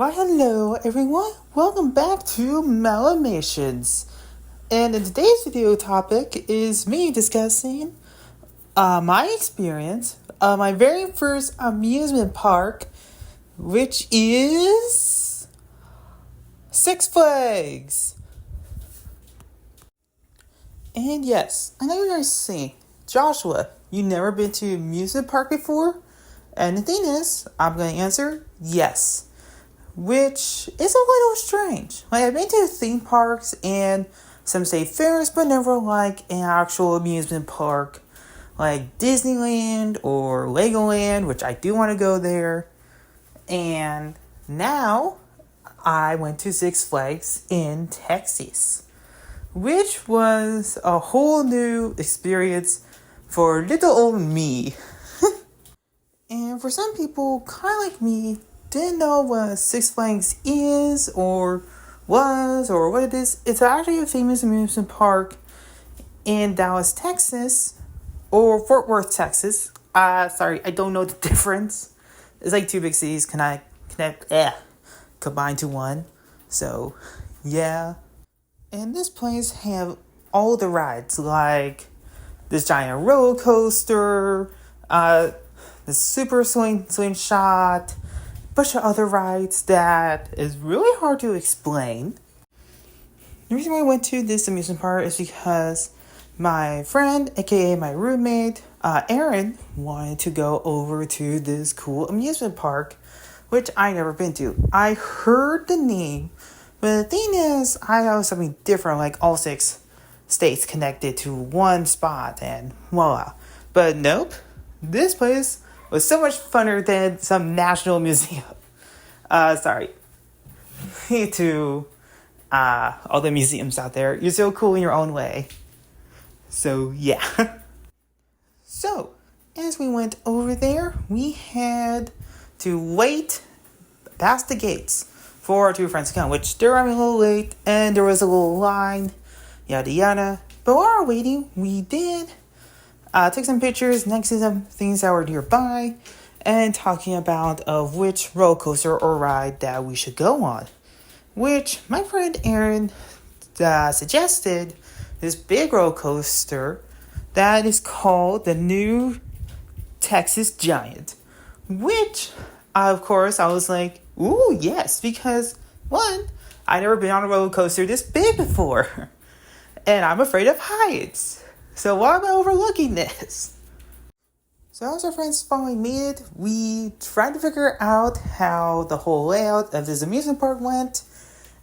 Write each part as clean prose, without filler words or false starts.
Why, hello everyone. Welcome back to Malamations. And in today's video topic is me discussing my experience of my very first amusement park, which is Sixflags. And yes, I know you're guys saying, Joshua, you never been to an amusement park before? And the thing is, I'm going to answer yes. Which is a little strange. Like, I've been to theme parks and some state fairs, but never like an actual amusement park like Disneyland or Legoland, which I do want to go there. And now I went to Six Flags in Texas, which was a whole new experience for little old me. And for some people, kind of like me, didn't know what Six Flags is or was or what it is. It's actually a famous amusement park in Dallas, Texas, or Fort Worth, Texas. Sorry, I don't know the difference. It's like two big cities combined to one. So, yeah. And this place have all the rides, like this giant roller coaster, the super slingshot, bunch of other rides that is really hard to explain. The reason why I went to this amusement park is because my friend, aka my roommate, Aaron, wanted to go over to this cool amusement park, which I never been to. I heard the name, but the thing is, I thought it was something different, like all 6 states connected to one spot, and voila. But nope, this place was so much funner than some national museum. Sorry. To all the museums out there. You're so cool in your own way. So, yeah. So, as we went over there, we had to wait past the gates for our 2 friends to come, which they were running a little late, and there was a little line, yada yada. But while we were waiting, we did took some pictures next to some things that were nearby and talking about of which roller coaster or ride that we should go on. Which my friend Aaron suggested this big roller coaster that is called the new Texas Giant. Which, of course, I was like, ooh, yes, because one, I've never been on a roller coaster this big before. And I'm afraid of heights. So why am I overlooking this? So as our friends finally made it, we tried to figure out how the whole layout of this amusement park went,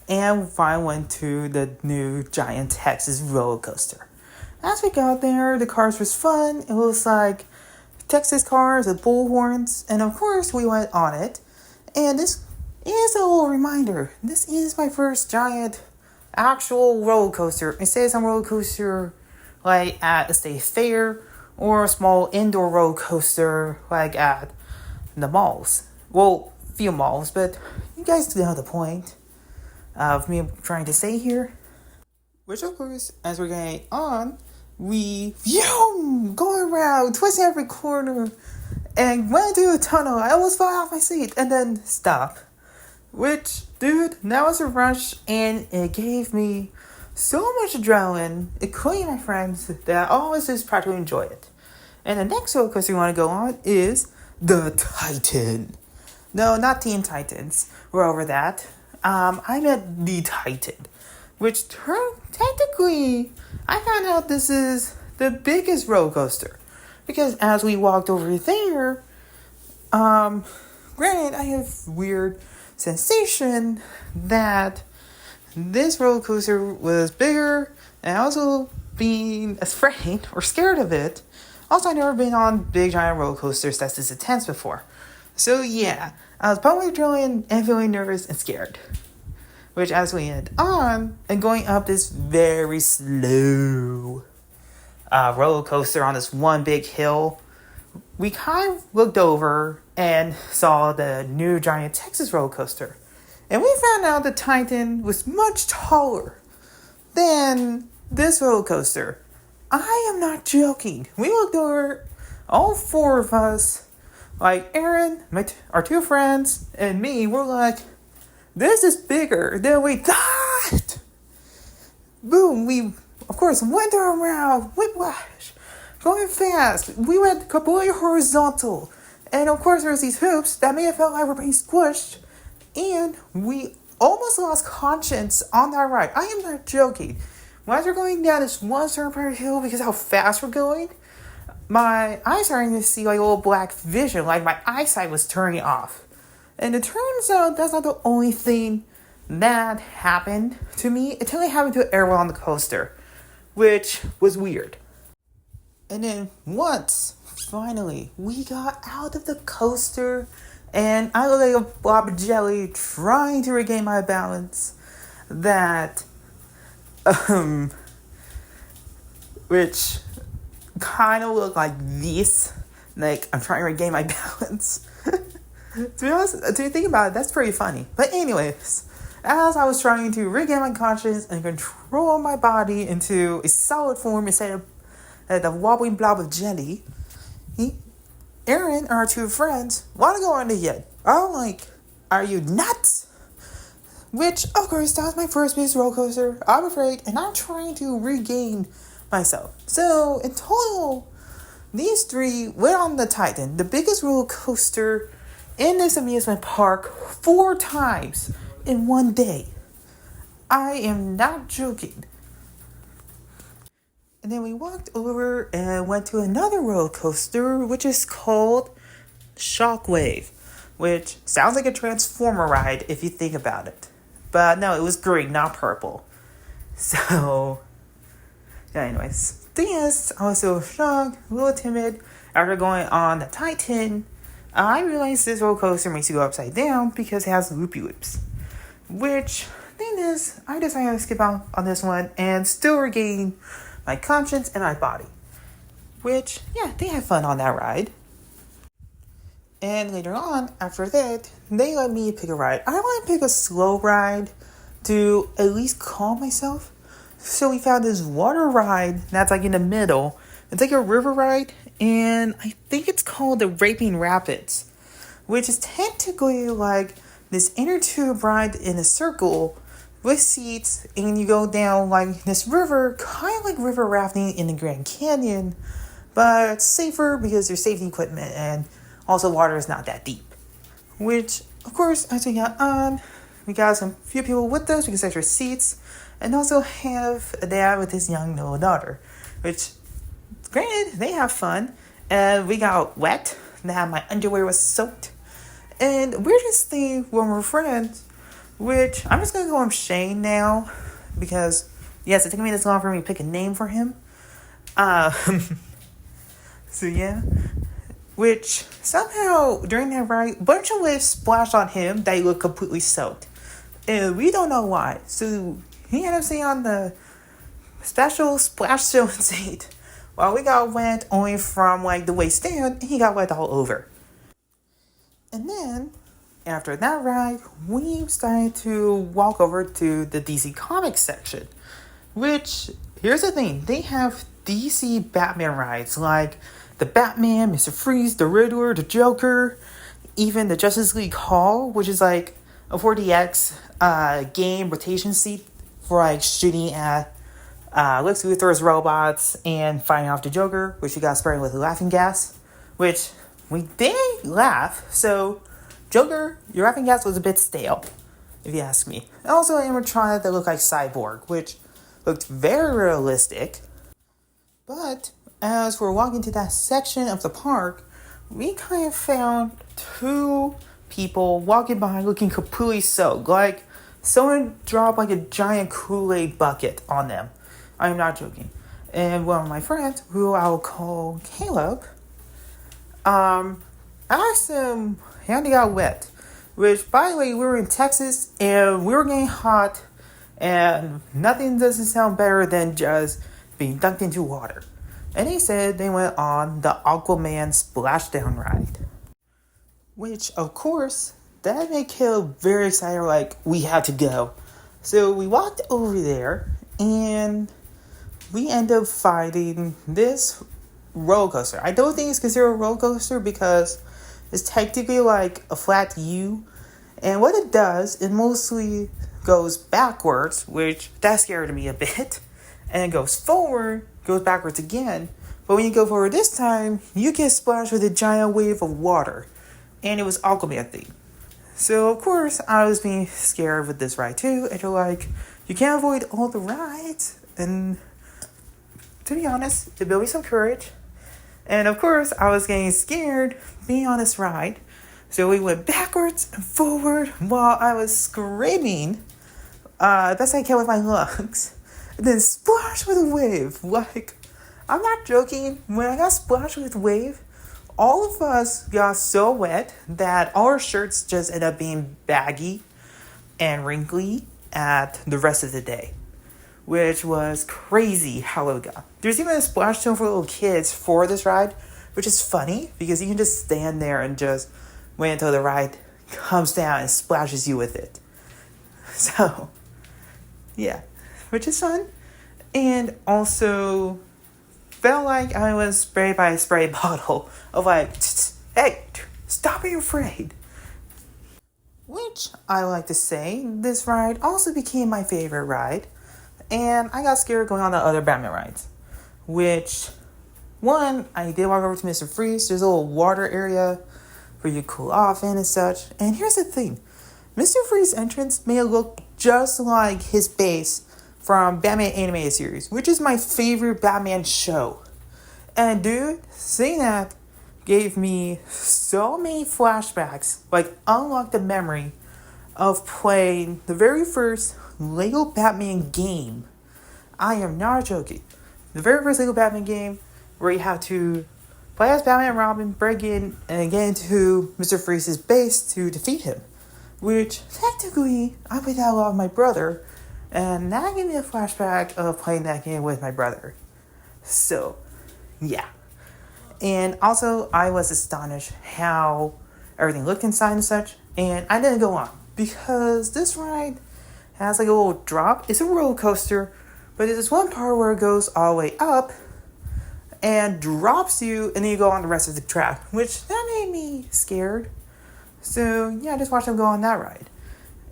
and finally went to the new giant Texas roller coaster. As we got there, the cars was fun. It was like Texas cars with bullhorns, and of course we went on it. And this is a little reminder. This is my first giant actual roller coaster. Instead of some roller coaster like at a state fair, or a small indoor roller coaster like at the malls. Well, few malls, but you guys know the point of me trying to say here. Which, of course, as we're getting on, we going around, twisting every corner, and went into a tunnel. I almost fell off my seat and then stopped. Which, dude, that was a rush, and it gave me so much adrenaline, including my friends, that I always just practically enjoy it. And the next roller coaster we want to go on is the Titan. No, not Teen Titans. We're over that. I meant the Titan, which technically, I found out this is the biggest roller coaster. Because as we walked over there, granted, I have weird sensation that this roller coaster was bigger, and also being afraid or scared of it. Also, I've never been on big giant roller coasters that's this intense before. So yeah, I was probably adrenaline and feeling nervous and scared. Which, as we went on and going up this very slow roller coaster on this one big hill, we kind of looked over and saw the new giant Texas roller coaster. And we found out the Titan was much taller than this roller coaster. I am not joking. We looked over, all 4 of us, like Aaron, our 2 friends, and me, we're like, this is bigger than we thought. Boom, we, of course, went around, whiplash, going fast. We went completely horizontal. And of course, there's these hoops that may have felt like we're being squished. And we almost lost conscience on that ride. I am not joking. As we're going down this one certain part of the hill, because how fast we're going, my eyes starting to see like a little black vision, like my eyesight was turning off. And it turns out that's not the only thing that happened to me. It totally happened to everyone on the coaster, which was weird. And then once, finally, we got out of the coaster, and I looked like a blob of jelly trying to regain my balance. Which kind of looked like this. Like, I'm trying to regain my balance. To be honest, to think about it, that's pretty funny. But anyways, as I was trying to regain my conscience and control my body into a solid form instead of the wobbling blob of jelly, Aaron and our two friends want to go on the yet. I'm like, are you nuts? Which, of course, that was my first biggest roller coaster. I'm afraid, and I'm trying to regain myself. So, in total, these three went on the Titan, the biggest roller coaster in this amusement park 4 times in one day. I am not joking. And then we walked over and went to another roller coaster, which is called Shockwave, which sounds like a Transformer ride if you think about it. But no, it was green, not purple. So, yeah, anyways. Thing is, I was so shocked, a little timid. After going on the Titan, I realized this roller coaster makes you go upside down because it has loopy loops. Which, thing is, I decided to skip out on this one and still regain my conscience and my body. Which, yeah, they had fun on that ride. And later on, after that, they let me pick a ride. I want to pick a slow ride to at least calm myself. So we found this water ride that's like in the middle. It's like a river ride, and I think it's called the Raping Rapids, which is technically like this inner tube ride in a circle with seats, and you go down like this river, kind of like river rafting in the Grand Canyon, but safer because there's safety equipment, and also water is not that deep. Which, of course, as we got on, we got some few people with us because extra seats, and also have a dad with his young little daughter, which, granted, they have fun, and we got wet, and my underwear was soaked, and weirdest thing when we're friends, which I'm just gonna call him Shane now, because yes, it took me this long for me to pick a name for him. So yeah, which somehow during that ride, a bunch of waves splashed on him that he looked completely soaked, and we don't know why. So he ended up staying on the special splash zone seat, while we got wet only from like the waist down, and he got wet all over. And then, after that ride, we decided to walk over to the DC Comics section. Which, here's the thing, they have DC Batman rides like the Batman, Mr. Freeze, the Riddler, the Joker, even the Justice League Hall, which is like a 4DX game rotation seat for like shooting at Lex Luthor's robots and fighting off the Joker, which we got spraying with laughing gas, which we did laugh, so Joker, your laughing gas was a bit stale, if you ask me. And also animatronic that looked like Cyborg, which looked very realistic. But as we're walking to that section of the park, we kind of found 2 people walking by looking completely soaked. Like someone dropped like a giant Kool-Aid bucket on them. I am not joking. And one of my friends, who I will call Caleb, I asked him how they got wet. Which, by the way, we were in Texas and we were getting hot, and nothing doesn't sound better than just being dunked into water. And he said they went on the Aquaman splashdown ride. Which, of course, that made Caleb very excited, like, we have to go. So we walked over there, and we ended up finding this roller coaster. I don't think it's considered a roller coaster because it's technically like a flat U, And what it does, it mostly goes backwards, which that scared me a bit. And it goes forward, goes backwards again. But when you go forward this time, you get splashed with a giant wave of water. And it was Aquaman themed. So, of course, I was being scared with this ride too. And you're like, you can't avoid all the rides. And to be honest, it built me some courage. And of course, I was getting scared being on this ride. So we went backwards and forward while I was screaming. Best I can with my lungs. And then splashed with a wave. Like, I'm not joking. When I got splashed with a wave, all of us got so wet that all our shirts just ended up being baggy and wrinkly at the rest of the day. Which was crazy how it got. There's even a splash zone for little kids for this ride, which is funny because you can just stand there and just wait until the ride comes down and splashes you with it. So, yeah, which is fun. And also felt like I was sprayed by a spray bottle of like, hey, stop being afraid. Which I like to say, this ride also became my favorite ride. And I got scared going on the other Batman rides. Which, one, I did walk over to Mr. Freeze. There's a little water area where you cool off in and such. And here's the thing. Mr. Freeze's entrance made it look just like his base from Batman Animated Series, which is my favorite Batman show. And dude, seeing that gave me so many flashbacks, like unlocked the memory of playing the very first Lego Batman game. I am not joking. The very first Lego Batman game where you have to play as Batman and Robin, break in, and get into Mr. Freeze's base to defeat him. Which, technically, I played that a lot with my brother, and that gave me a flashback of playing that game with my brother. So, yeah. And also, I was astonished how everything looked inside and such, and I didn't go on. Because this ride has like a little drop. It's a roller coaster, but there's this one part where it goes all the way up and drops you, and then you go on the rest of the track, which that made me scared. So yeah, I just watched him go on that ride.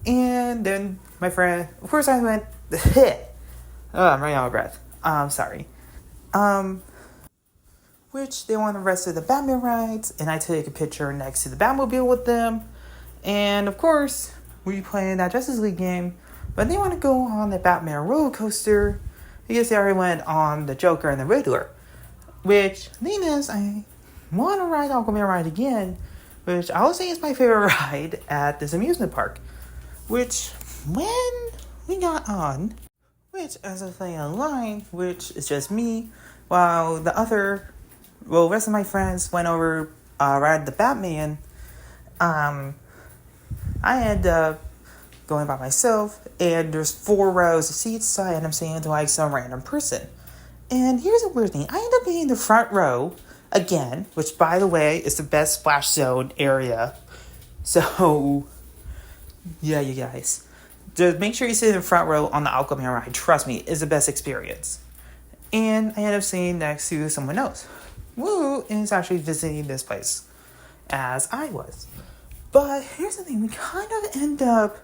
And then my friend, of course I went, oh, I'm running out of breath. Sorry. Which they went on the rest of the Batman rides, and I took a picture next to the Batmobile with them. And of course, we played that Justice League game, but they want to go on the Batman roller coaster because they already went on the Joker and the Riddler. Which, the thing is, I want to ride Aquaman ride again, which I would say is my favorite ride at this amusement park. Which, when we got on, which as I was playing online, which is just me, while the rest of my friends went over ride the Batman, I ended up going by myself, and there's 4 rows of seats, so I ended up saying to like some random person. And here's a weird thing. I ended up being in the front row again, which by the way is the best splash zone area. So yeah, you guys, just make sure you sit in the front row on the Aquaman ride. Trust me, it's the best experience. And I ended up sitting next to someone else who is actually visiting this place as I was. But here's the thing, we kind of end up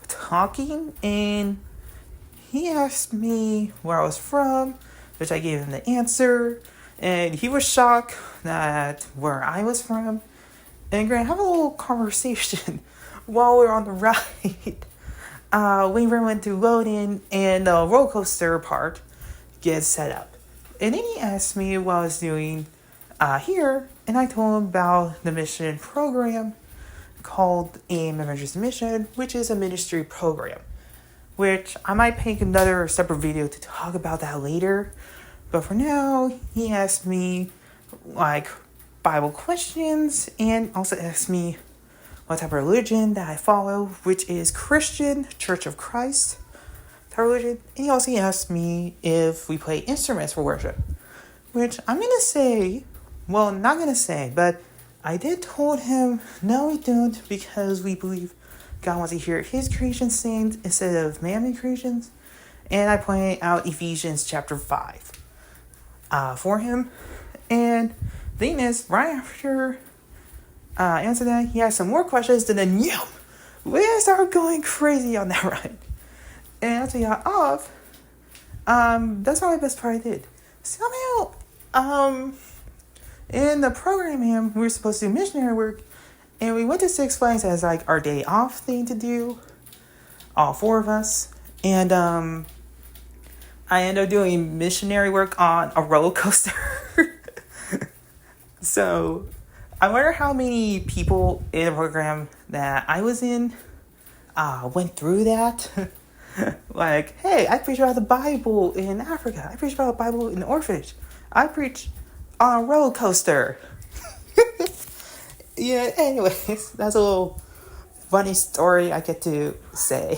talking, and he asked me where I was from, which I gave him the answer, and he was shocked that where I was from. And Grant, have a little conversation while we were on the ride. We went to loading, and the roller coaster part gets set up. And then he asked me what I was doing here, and I told him about the mission program called AIM Emergency Mission, which is a ministry program, which I might make another separate video to talk about that later. But for now, he asked me like Bible questions, and also asked me what type of religion that I follow, which is Christian Church of Christ type religion. And he also asked me if we play instruments for worship, which I'm gonna say, well, not gonna say, but I did told him, no, we don't, because we believe God wants to hear his creation sing instead of man-made creations. And I pointed out Ephesians chapter 5 for him. And the thing is, right after I answered that, he had some more questions, and then, we started going crazy on that ride. And after we got off, that's not the best part I did. Somehow, in the program here, we were supposed to do missionary work, and we went to Six Flags as like our day off thing to do, all four of us. And I ended up doing missionary work on a roller coaster. So I wonder how many people in the program that I was in went through that. Like, hey, I preach about the Bible in Africa. I preach about the Bible in the orphanage. I preach on a roller coaster. Yeah, anyways, that's a little funny story I get to say.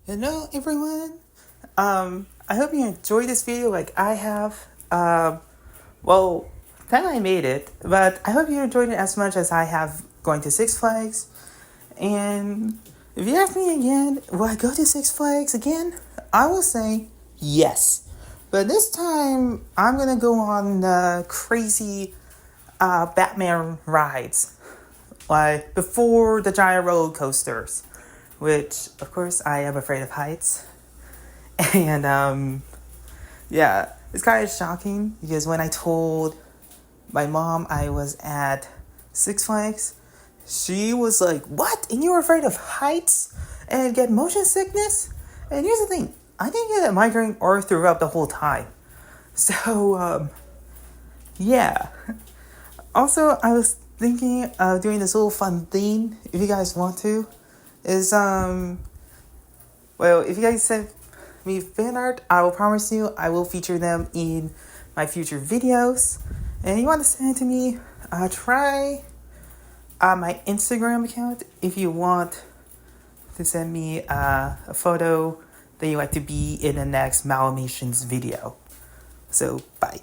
Hello, everyone. I hope you enjoyed this video like I have. Well, kind of I made it, but I hope you enjoyed it as much as I have going to Six Flags. And if you ask me again, will I go to Six Flags again? I will say yes. But this time, I'm going to go on the crazy Batman rides. Like, before the giant roller coasters. Which, of course, I am afraid of heights. And, yeah, it's kind of shocking because when I told my mom I was at Six Flags, she was like, what? And you were afraid of heights and get motion sickness? And here's the thing, I didn't get a migraine or threw up the whole time. So, yeah. Also, I was thinking of doing this little fun thing, if you guys want to, is, well, if you guys send me fan art, I will promise you I will feature them in my future videos. And if you want to send it to me, try my Instagram account if you want to send me a photo that you like to be in the next Malamations video. So, bye.